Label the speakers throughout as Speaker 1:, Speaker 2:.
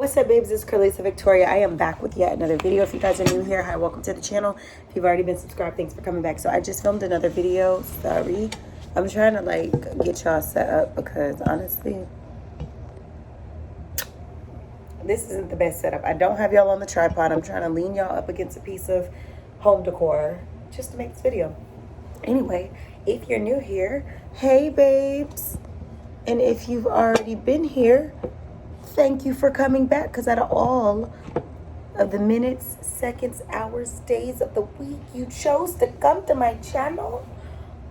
Speaker 1: What's up, babes? It's Carlisa Victoria. I am back with yet another video. If you guys are new here, hi, welcome to the channel. If you've already been subscribed, thanks for coming back. So I just filmed another video. Sorry. I'm trying to get y'all set up because honestly, this isn't the best setup. I don't have y'all on the tripod. I'm trying to lean y'all up against a piece of home decor just to make this video. Anyway, if you're new here, hey, babes. And if you've already been here, thank you for coming back, because out of all of the minutes, seconds, hours, days of the week you chose to come to my channel,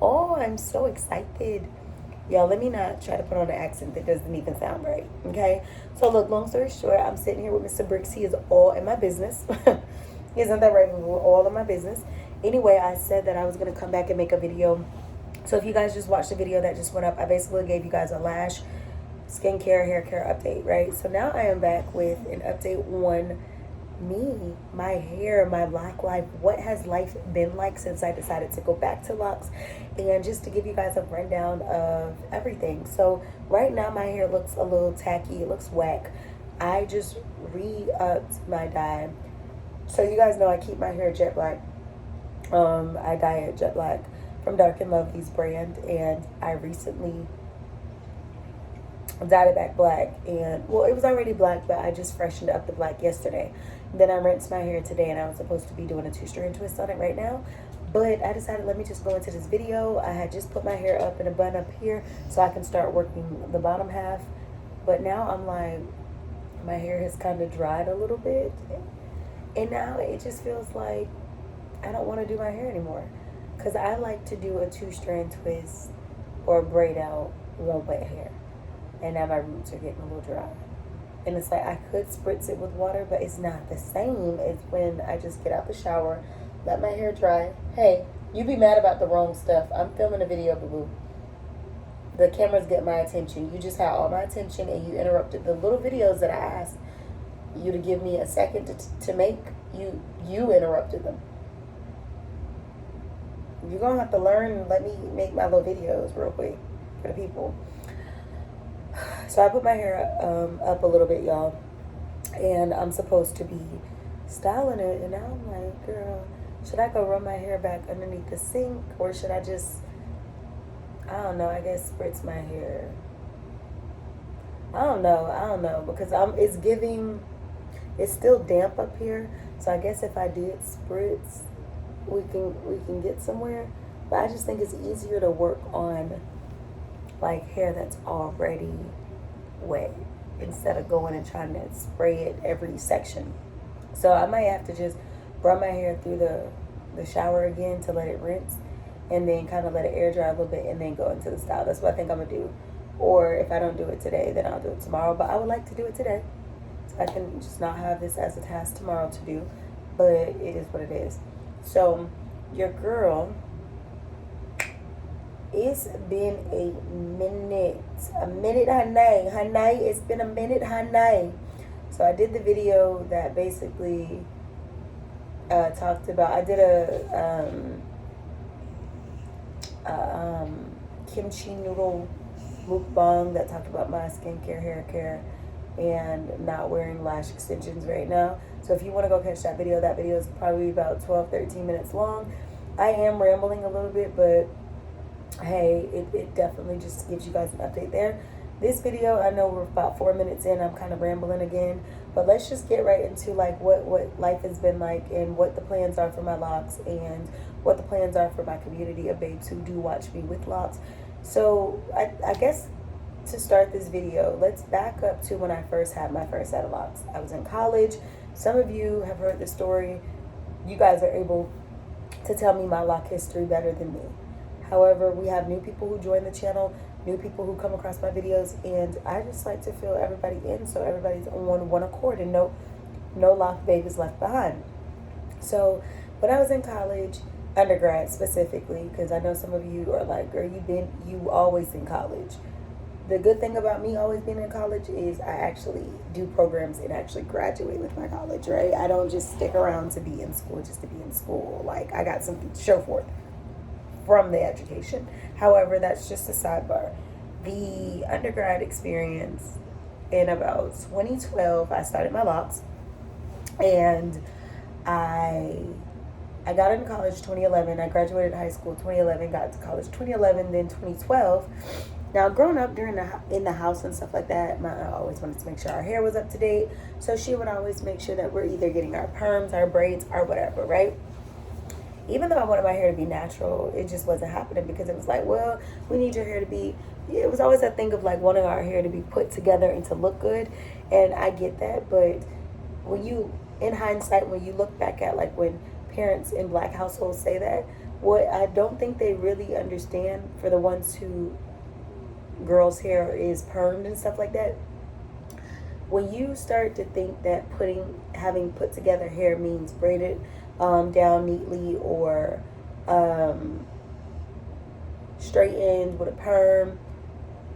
Speaker 1: oh, I'm so excited. Y'all, let me not try to put on an accent that doesn't even sound right, okay? So look, long story short, I'm sitting here with Mr. Bricks. He is all in my business. Isn't that right? We're all in my business. Anyway, I said that I was going to come back and make a video. So if you guys just watched the video that just went up, I basically gave you guys a lash, skincare, hair care update, right? So now I am back with an update on me, my hair, my lock life. What has life been like since I decided to go back to locks? And just to give you guys a rundown of everything. So right now my hair looks a little tacky. It looks whack. I just re-upped my dye. So you guys know I keep my hair jet black. I dye it jet black from Dark and Lovely's brand, and I recently dyed it back black. And well, it was already black, but I just freshened up the black yesterday. Then I rinsed my hair today, and I was supposed to be doing a 2-strand twist on it right now, but I decided, let me just go into this video. I had just put my hair up in a bun up here so I can start working the bottom half, but now I'm like, my hair has kind of dried a little bit, and now it just feels like I don't want to do my hair anymore, because I like to do a 2-strand twist or braid out one wet hair. And now my roots are getting a little dry. And it's like I could spritz it with water, but it's not the same as when I just get out the shower, let my hair dry. Hey, you be mad about the wrong stuff. I'm filming a video, boo-boo. The cameras get my attention. You just had all my attention, and you interrupted the little videos that I asked you to give me a second to make. You interrupted them. You're going to have to learn and let me make my little videos real quick for the people. So I put my hair up a little bit, y'all, and I'm supposed to be styling it, and now I'm like, girl, should I go run my hair back underneath the sink, or should I just, I don't know, I guess spritz my hair? I don't know, because it's still damp up here, so I guess if I did spritz, we can get somewhere, but I just think it's easier to work on like hair that's already wet instead of going and trying to spray it every section. So I might have to just run my hair through the shower again to let it rinse, and then kind of let it air dry a little bit, and then go into the style. That's what I think I'm gonna do. Or if I don't do it today, then I'll do it tomorrow, but I would like to do it today so I can just not have this as a task tomorrow to do, but it is what it is. So your girl, it's been a minute, honey, it's been a minute, honey. So I did the video that basically talked about, I did a kimchi noodle mukbang that talked about my skincare, hair care, and not wearing lash extensions right now. So if you want to go catch that video is probably about 12-13 minutes long. I am rambling a little bit, but hey, it definitely just gives you guys an update there. This video, I know we're about 4 minutes in, I'm kind of rambling again, but let's just get right into like what life has been like, and what the plans are for my locks, and what the plans are for my community of babes who do watch me with locks. So I guess to start this video, let's back up to when I first had my first set of locks. I was in college. Some of you have heard the story. You guys are able to tell me my lock history better than me. However, we have new people who join the channel, new people who come across my videos, and I just like to fill everybody in so everybody's on one accord and no lock babe is left behind. So when I was in college, undergrad specifically, because I know some of you are like, girl, you always in college. The good thing about me always being in college is I actually do programs and actually graduate with my college, right? I don't just stick around to be in school just to be in school. Like, I got something to show for it from the education. However, that's just a sidebar. The undergrad experience in about 2012, I started my locks, and I I got into college 2011. I graduated high school 2011, got to college 2011, then 2012. Now, growing up during in the house and stuff like that, my aunt always wanted to make sure our hair was up to date. So she would always make sure that we're either getting our perms, our braids, or whatever, right? Even though I wanted my hair to be natural, it just wasn't happening because it was like, well, we need your hair to be. It was always that thing of like wanting our hair to be put together and to look good, and I get that. But when you, in hindsight, when you look back at like when parents in black households say that, what I don't think they really understand for the ones who girls' hair is permed and stuff like that. When you start to think that having put together hair means braided down neatly or straightened with a perm,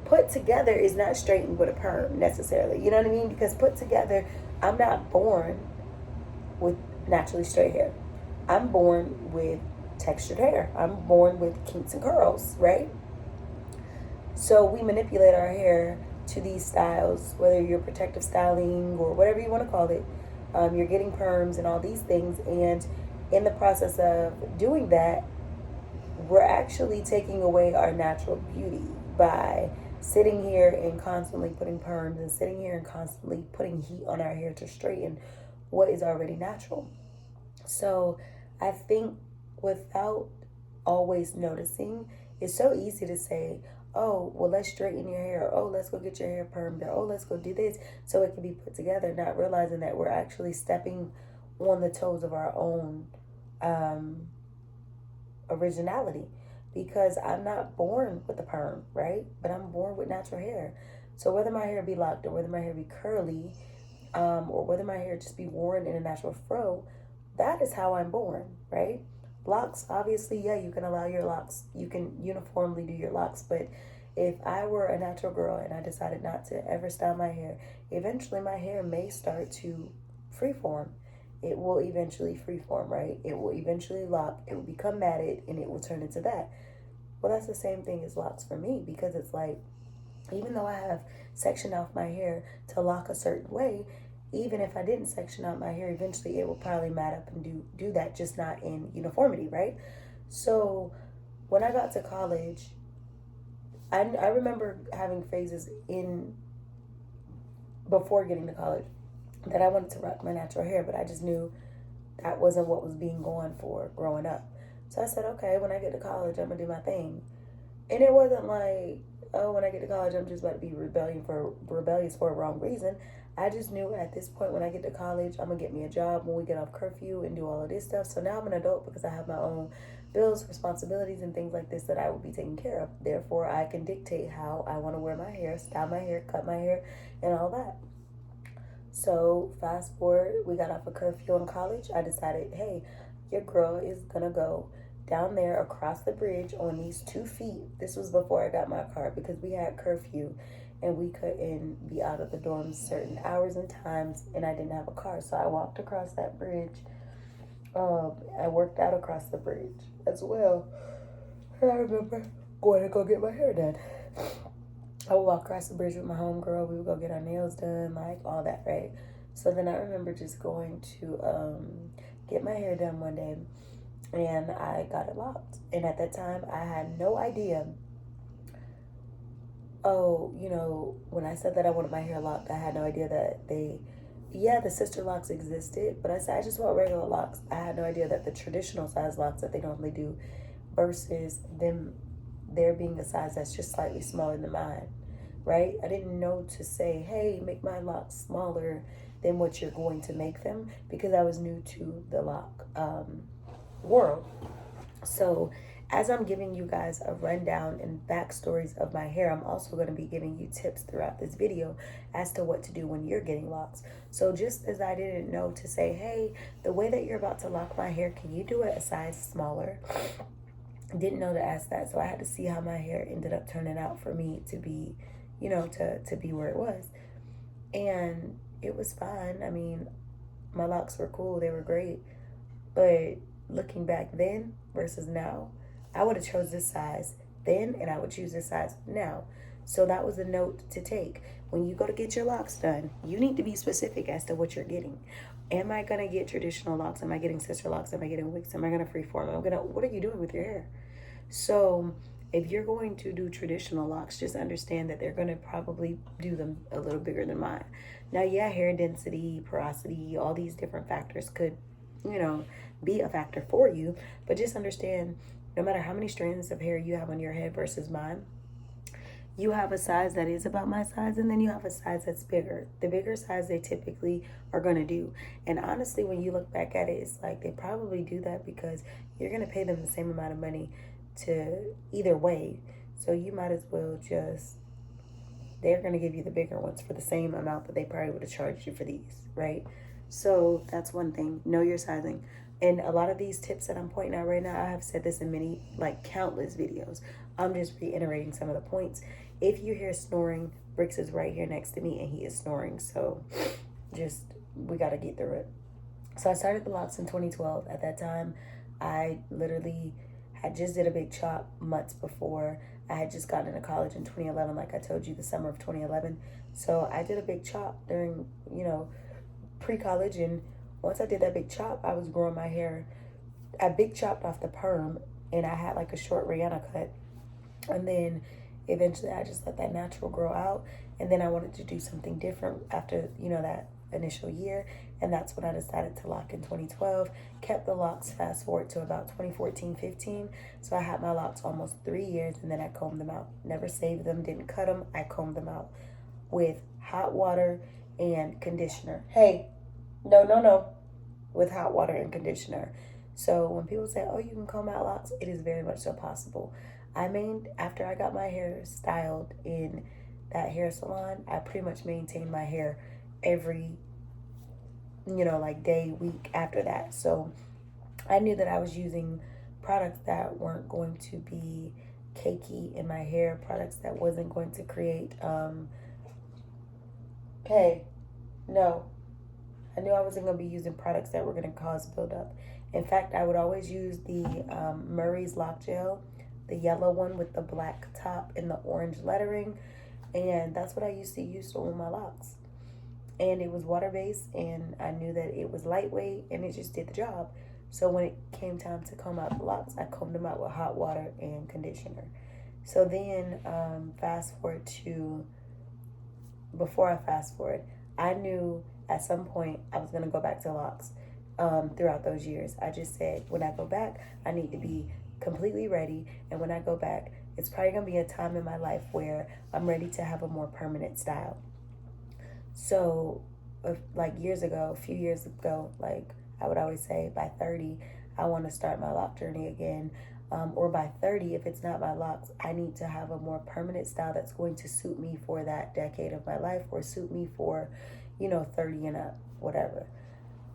Speaker 1: put together is not straightened with a perm necessarily. You know what I mean? Because put together, I'm not born with naturally straight hair. I'm born with textured hair. I'm born with kinks and curls, right? So we manipulate our hair to these styles, whether you're protective styling or whatever you want to call it. You're getting perms and all these things. And in the process of doing that, we're actually taking away our natural beauty by sitting here and constantly putting perms and sitting here and constantly putting heat on our hair to straighten what is already natural. So I think without always noticing, it's so easy to say, oh, well, let's straighten your hair. Oh, let's go get your hair permed. Or, oh, let's go do this so it can be put together, not realizing that we're actually stepping on the toes of our own originality. Because I'm not born with a perm, right? But I'm born with natural hair. So whether my hair be locked or whether my hair be curly, or whether my hair just be worn in a natural fro, that is how I'm born, right? Locks, obviously, yeah, you can allow your locks, you can uniformly do your locks, but if I were a natural girl and I decided not to ever style my hair, eventually my hair may start to freeform. It will eventually freeform, right? It will eventually lock, it will become matted, and it will turn into that. Well, that's the same thing as locks for me, because it's like, even though I have sectioned off my hair to lock a certain way, even if I didn't section out my hair, eventually it will probably mat up and do that, just not in uniformity, right? So when I got to college, I remember having phases before getting to college that I wanted to rock my natural hair, but I just knew that wasn't what was being going for growing up. So I said, okay, when I get to college, I'm gonna do my thing. And it wasn't like, oh, when I get to college, I'm just about to be rebellious for a wrong reason. I just knew at this point when I get to college, I'm going to get me a job when we get off curfew and do all of this stuff. So now I'm an adult because I have my own bills, responsibilities, and things like this that I will be taking care of. Therefore, I can dictate how I want to wear my hair, style my hair, cut my hair, and all that. So fast forward, we got off of curfew in college. I decided, hey, your girl is going to go down there across the bridge on these 2 feet. This was before I got my car because we had curfew and we couldn't be out of the dorms certain hours and times, and I didn't have a car. So I walked across that bridge. I worked out across the bridge as well. And I remember going to go get my hair done. I would walk across the bridge with my homegirl. We would go get our nails done, like all that, right? So then I remember just going to get my hair done one day, and I got it locked. And at that time, I had no idea. Oh, when I said that I wanted my hair locked, I had no idea that the sister locks existed, but I said I just want regular locks. I had no idea that the traditional size locks that they normally do versus them, there being a size that's just slightly smaller than mine, right? I didn't know to say, hey, make my locks smaller than what you're going to make them, because I was new to the lock world. So as I'm giving you guys a rundown and backstories of my hair, I'm also going to be giving you tips throughout this video as to what to do when you're getting locks. So just as I didn't know to say, hey, the way that you're about to lock my hair, can you do it a size smaller? Didn't know to ask that. So I had to see how my hair ended up turning out for me to be, to be where it was. And it was fine. I mean, my locks were cool. They were great. But looking back then versus now, I would have chose this size then, and I would choose this size now. So that was a note to take. When you go to get your locks done, you need to be specific as to what you're getting. Am I gonna get traditional locks? Am I getting sister locks? Am I getting wigs? Am I gonna freeform? What are you doing with your hair? So if you're going to do traditional locks, just understand that they're gonna probably do them a little bigger than mine. Now, yeah, hair density, porosity, all these different factors could, be a factor for you, but just understand no matter how many strands of hair you have on your head versus mine, you have a size that is about my size, and then you have a size that's bigger. The bigger size they typically are going to do. And honestly, when you look back at it, it's like they probably do that because you're going to pay them the same amount of money to either way. So you might as well just, they're going to give you the bigger ones for the same amount that they probably would have charged you for these, right? So that's one thing. Know your sizing. And a lot of these tips that I'm pointing out right now, I have said this in many, like countless videos. I'm just reiterating some of the points. If you hear snoring, Bricks is right here next to me and he is snoring. So we got to get through it. So I started the locks in 2012. At that time, I literally had just did a big chop months before. I had just gotten into college in 2011, like I told you, the summer of 2011. So I did a big chop during, pre-college. And once I did that big chop, I was growing my hair. I big chopped off the perm and I had like a short Rihanna cut. And then eventually I just let that natural grow out. And then I wanted to do something different after, that initial year. And that's when I decided to lock in 2012. Kept the locks fast forward to about 2014, 15. So I had my locks almost 3 years and then I combed them out. Never saved them, didn't cut them. I combed them out with hot water and conditioner. Hey, no. With hot water and conditioner. So when people say, oh, you can comb out locks, it is very much so possible. After I got my hair styled in that hair salon, I pretty much maintained my hair every, day, week after that. So I knew that I was using products that weren't going to be cakey in my hair, products that wasn't going to create, I knew I wasn't going to be using products that were going to cause buildup. In fact, I would always use the Murray's Lock Gel, the yellow one with the black top and the orange lettering. And that's what I used to use to oil my locks. And it was water-based, and I knew that it was lightweight, and it just did the job. So when it came time to comb out the locks, I combed them out with hot water and conditioner. So then before I fast forward, I knew at some point I was going to go back to locks throughout those years. I just said, when I go back, I need to be completely ready. And when I go back, it's probably going to be a time in my life where I'm ready to have a more permanent style. So a few years ago, I would always say by 30, I want to start my lock journey again. Or by 30, if it's not my locks, I need to have a more permanent style that's going to suit me for that decade of my life, or suit me for, 30 and up, whatever.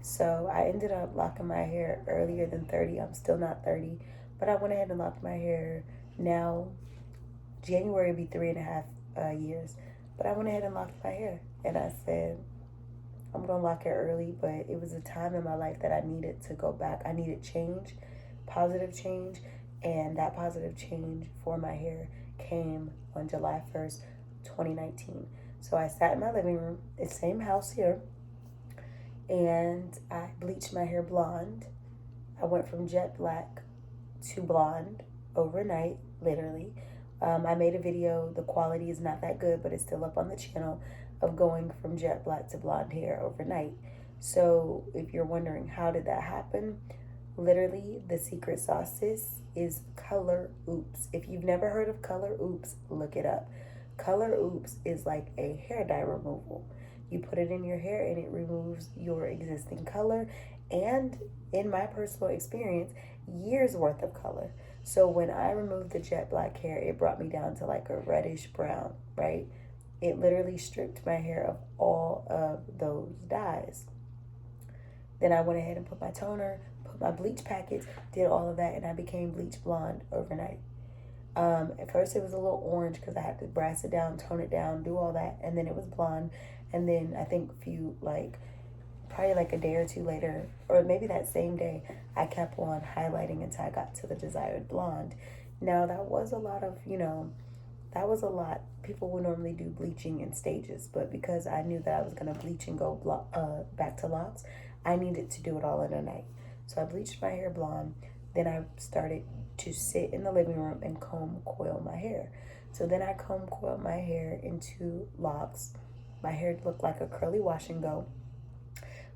Speaker 1: So I ended up locking my hair earlier than 30. I'm still not 30, but I went ahead and locked my hair. Now, January will be 3.5 years, but I went ahead and locked my hair. And I said, I'm going to lock it early, but it was a time in my life that I needed to go back. I needed change, positive change, and that positive change for my hair came on July 1st, 2019. So I sat in my living room, the same house here, and I bleached my hair blonde. I went from jet black to blonde overnight, literally. I made a video. The quality is not that good, but it's still up on the channel, of going from jet black to blonde hair overnight. So if you're wondering how did that happen, literally the secret sauce is color oops. If you've never heard of color oops, look it up. Color oops is like a hair dye removal. You put it in your hair and it removes your existing color, and in my personal experience, years worth of color. So when I removed the jet black hair, it brought me down to like a reddish brown, right? It literally stripped my hair of all of those dyes. Then I went ahead and put my toner, put my bleach packets, did all of that, and I became bleach blonde overnight. At first it was a little orange because I had to brass it down, tone it down, do all that, and then it was blonde. And then I think probably like a day or two later, or maybe that same day, I kept on highlighting until I got to the desired blonde. Now that was a lot. people will normally do bleaching in stages, but because I knew that I was going to bleach and go back to locks, I needed to do it all in a night. So I bleached my hair blonde. Then I started to sit in the living room and comb coil my hair. So then I comb coiled my hair into locks. My hair looked like a curly wash and go.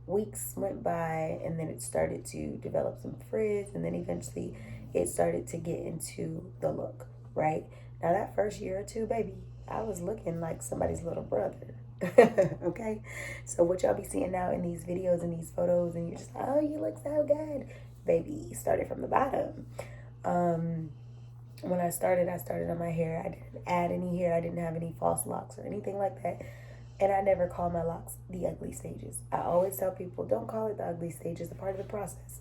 Speaker 1: Weeks went by, and then it started to develop some frizz, and then eventually it started to get into the look, right? Now that first year or two, baby, I was looking like somebody's little brother. Okay, so what y'all be seeing now in these videos and these photos, and you're just, oh, you look so good, baby, started from the bottom. When I started on my hair. I didn't add any hair. I didn't have any false locks or anything like that. And I never call my locks the ugly stages. I always tell people, don't call it the ugly stages. It's a part of the process.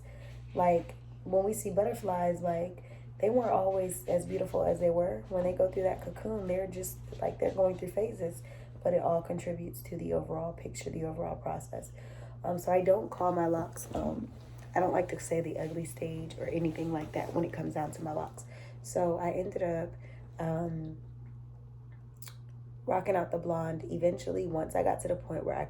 Speaker 1: Like, when we see butterflies, like, they weren't always as beautiful as they were. When they go through that cocoon, they're just, like, they're going through phases. But it all contributes to the overall picture, the overall process. So I don't call my locks, I don't like to say the ugly stage or anything like that when it comes down to my locks. So I ended up rocking out the blonde. Eventually, once I got to the point where I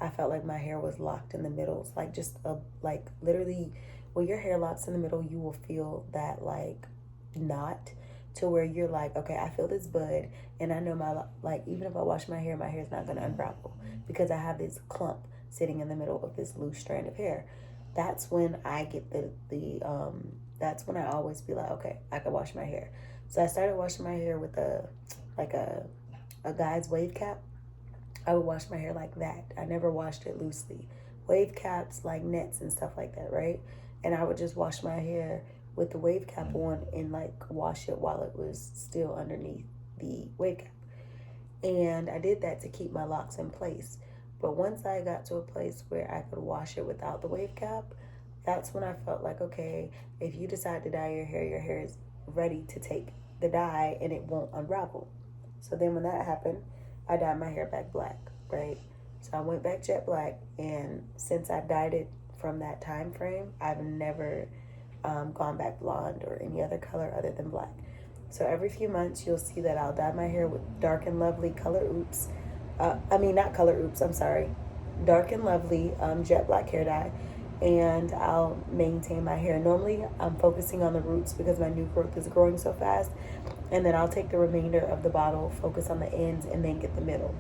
Speaker 1: felt like my hair was locked in the middle. It's like just like literally when your hair locks in the middle, you will feel that like knot to where you're like, okay, I feel this bud, and I know like even if I wash my hair is not going to unravel because I have this clump sitting in the middle of this loose strand of hair. That's when I get that's when I always be like, okay, I can wash my hair. So I started washing my hair with a guy's wave cap. I would wash my hair like that. I never washed it loosely. Wave caps, like nets and stuff like that, right? And I would just wash my hair with the wave cap on and like wash it while it was still underneath the wave cap. And I did that to keep my locks in place. But once I got to a place where I could wash it without the wave cap, that's when I felt like, okay, if you decide to dye your hair is ready to take the dye and it won't unravel. So then when that happened, I dyed my hair back black, right? So I went back jet black, and since I dyed it from that time frame, I've never gone back blonde or any other color other than black. So every few months, you'll see that I'll dye my hair with Dark and Lovely Color Oops. Dark and Lovely jet black hair dye. And I'll maintain my hair. Normally, I'm focusing on the roots because my new growth is growing so fast. And then I'll take the remainder of the bottle, focus on the ends, and then get the middle.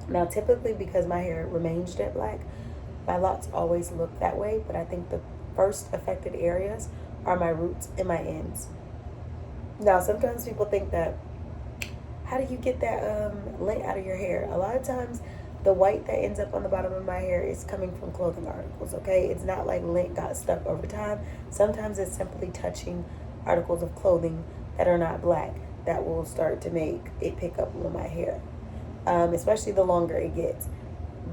Speaker 1: Now, typically, because my hair remains jet black, my locks always look that way. But I think the first affected areas are my roots and my ends. Now, sometimes people think that, how do you get that lint out of your hair? A lot of times, the white that ends up on the bottom of my hair is coming from clothing articles, okay? It's not like lint got stuck over time. Sometimes it's simply touching articles of clothing that are not black that will start to make it pick up on my hair, especially the longer it gets.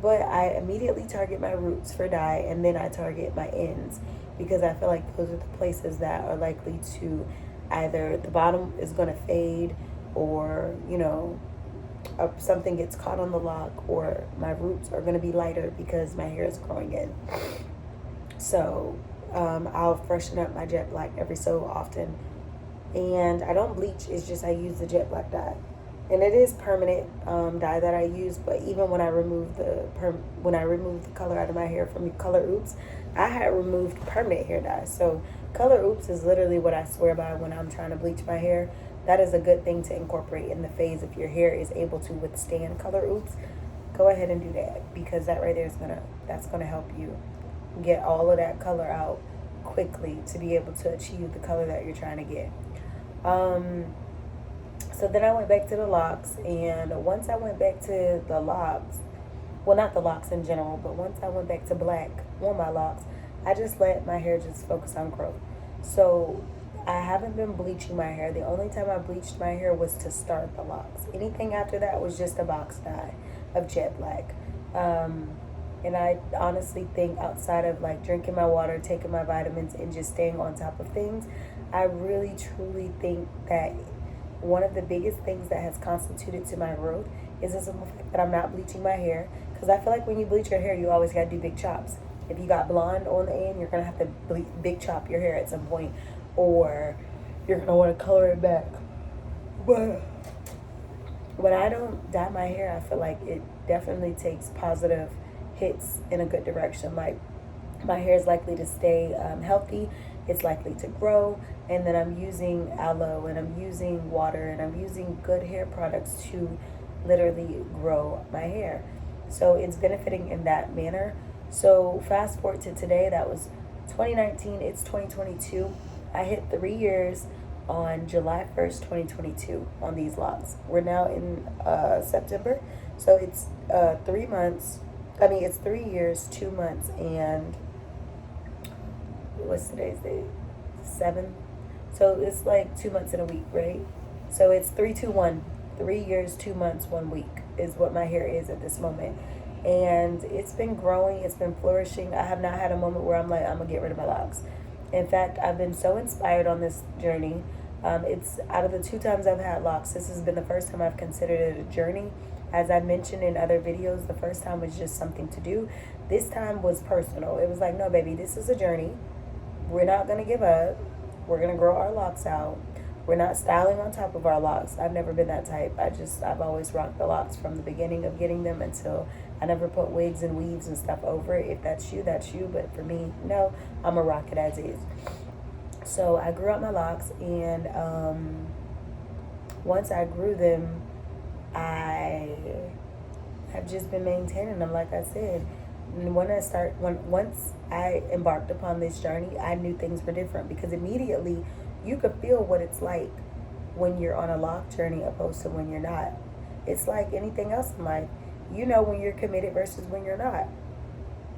Speaker 1: But I immediately target my roots for dye, and then I target my ends because I feel like those are the places that are likely to either the bottom is going to fade or, something gets caught on the lock, or my roots are going to be lighter because my hair is growing in. So I'll freshen up my jet black every so often. And I don't bleach, it's just I use the jet black dye. And it is permanent dye that I use, but even when I remove the color out of my hair from Color Oops, I had removed permanent hair dye. So Color Oops is literally what I swear by when I'm trying to bleach my hair. That is a good thing to incorporate in the phase if your hair is able to withstand Color Oops. Go ahead and do that, because that right there that's gonna help you get all of that color out quickly to be able to achieve the color that you're trying to get. So then I went back to the locks, and once I went back to the locks, well, not the locks in general, but once I went back to black on my locks, I just let my hair just focus on growth. So I haven't been bleaching my hair. The only time I bleached my hair was to start the locks. Anything after that was just a box dye of jet black. And I honestly think, outside of like drinking my water, taking my vitamins, and just staying on top of things, I really truly think that one of the biggest things that has constituted to my growth is the simple fact that I'm not bleaching my hair. Because I feel like when you bleach your hair, you always got to do big chops. If you got blonde on the end, you're going to have to big chop your hair at some point, or you're going to want to color it back. But when I don't dye my hair, I feel like it definitely takes positive hits in a good direction. Like, my hair is likely to stay healthy, it's likely to grow, and then I'm using aloe and I'm using water and I'm using good hair products to literally grow my hair. So it's benefiting in that manner. So fast forward to today, that was 2019, it's 2022. I hit 3 years on July 1st, 2022 on these locks. We're now in September. So it's 3 months. I mean, it's 3 years, 2 months, and what's today's date? 7. So it's like 2 months in a week, right? So it's 3, 2, 1. 3 years, 2 months, 1 week is what my hair is at this moment. And it's been growing, it's been flourishing. I have not had a moment where I'm like, I'm gonna get rid of my locks. In fact, I've been so inspired on this journey. It's out of the 2 times I've had locks, this has been the first time I've considered it a journey. As I mentioned in other videos, the first time was just something to do. This time was personal. It was like, no, baby, this is a journey. We're not going to give up. We're going to grow our locks out. We're not styling on top of our locks. I've never been that type. I've always rocked the locks from the beginning of getting them until I never put wigs and weaves and stuff over it. If that's you, that's you. But for me, no, I'm going to rock it as is. So I grew out my locks, and once I grew them, I have just been maintaining them, like I said. And once I embarked upon this journey, I knew things were different, because immediately you could feel what it's like when you're on a lock journey opposed to when you're not. It's like anything else in life. You know when you're committed versus when you're not.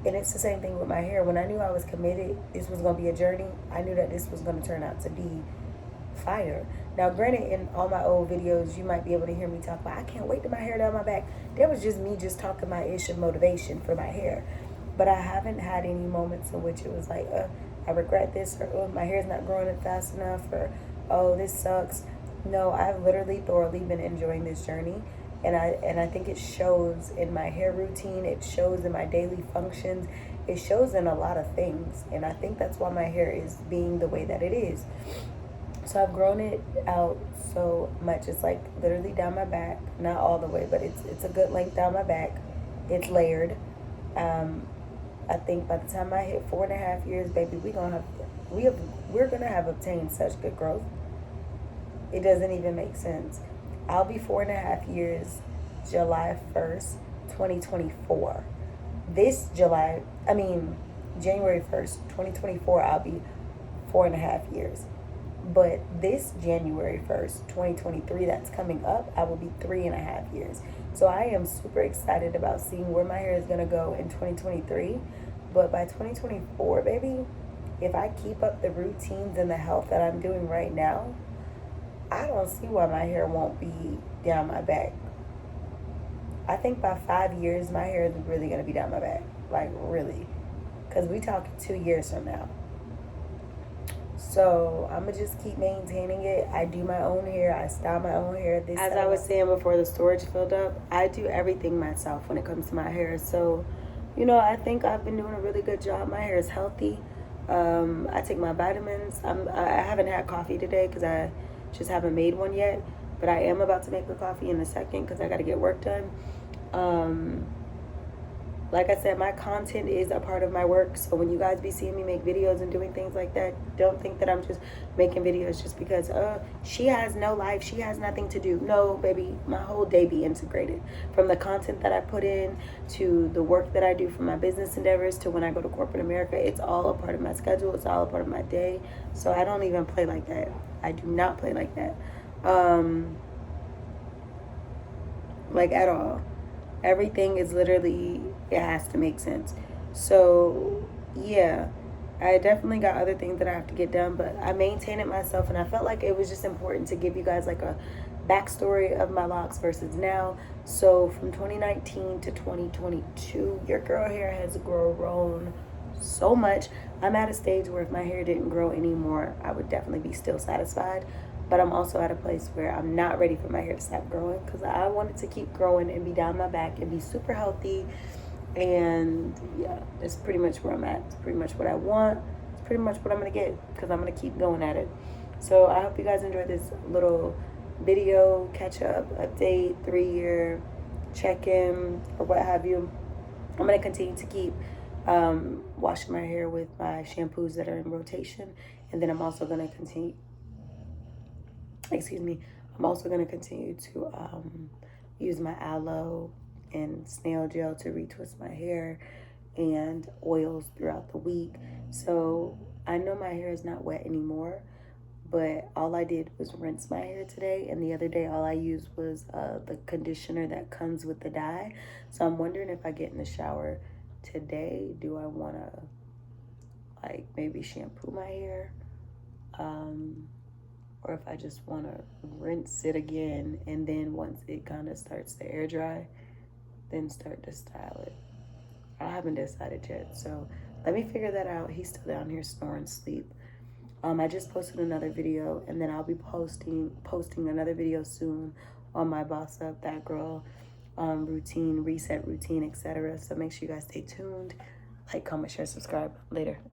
Speaker 1: And it's the same thing with my hair. When I knew I was committed, this was going to be a journey, I knew that this was going to turn out to be fire. Now, granted, in all my old videos, you might be able to hear me talk about, I can't wait to my hair down my back. That was just me just talking my ish of motivation for my hair. But I haven't had any moments in which it was like, I regret this, or my hair's not growing fast enough, or oh, this sucks. No, I've literally thoroughly been enjoying this journey. And I think it shows in my hair routine. It shows in my daily functions. It shows in a lot of things. And I think that's why my hair is being the way that it is. So I've grown it out so much. It's like literally down my back, not all the way, but it's a good length down my back. It's layered. I think by the time I hit 4.5 years, baby, we're gonna have obtained such good growth. It doesn't even make sense. I'll be 4.5 years, July 1st, 2024. January 1st, 2024, I'll be 4.5 years. But this January 1st, 2023, that's coming up, I will be 3.5 years. So I am super excited about seeing where my hair is going to go in 2023. But by 2024, baby, if I keep up the routines and the health that I'm doing right now, I don't see why my hair won't be down my back. I think by 5 years, my hair is really going to be down my back. Like, really. Because we talking 2 years from now. So I'm going to just keep maintaining it. I do my own hair. I style my own hair. As I was saying before the storage filled up, I do everything myself when it comes to my hair. So, I think I've been doing a really good job. My hair is healthy. I take my vitamins. I haven't had coffee today because I just haven't made one yet. But I am about to make a coffee in a second because I got to get work done. Like I said, my content is a part of my work. So when you guys be seeing me make videos and doing things like that, don't think that I'm just making videos just because she has no life, she has nothing to do. No, baby, my whole day be integrated. From the content that I put in to the work that I do for my business endeavors to when I go to corporate America, it's all a part of my schedule. It's all a part of my day. So I don't even play like that. I do not play like that. Like at all. Everything is literally, it has to make sense. So, yeah, I definitely got other things that I have to get done, but I maintain it myself, and I felt like it was just important to give you guys like a backstory of my locks versus now. So, from 2019 to 2022, your girl hair has grown so much. I'm at a stage where if my hair didn't grow anymore, I would definitely be still satisfied. But I'm also at a place where I'm not ready for my hair to stop growing because I want it to keep growing and be down my back and be super healthy. And yeah, that's pretty much where I'm at. It's pretty much what I want. It's pretty much what I'm going to get because I'm going to keep going at it. So I hope you guys enjoyed this little video catch up, update, 3-year check-in, or what have you. I'm going to continue to keep washing my hair with my shampoos that are in rotation. And then I'm also going to continue, I'm also going to continue to use my aloe and snail gel to retwist my hair, and oils throughout the week. So I know my hair is not wet anymore, but all I did was rinse my hair today, and the other day all I used was the conditioner that comes with the dye. So I'm wondering, if I get in the shower today, do I want to like maybe shampoo my hair, or if I just want to rinse it again, and then once it kind of starts to air dry, then start to style it. I haven't decided yet, so let me figure that out. He's still down here snoring sleep. I just posted another video, and then I'll be posting another video soon on my Boss Up That Girl routine, reset routine, etc. So make sure you guys stay tuned. Like, comment, share, subscribe. Later.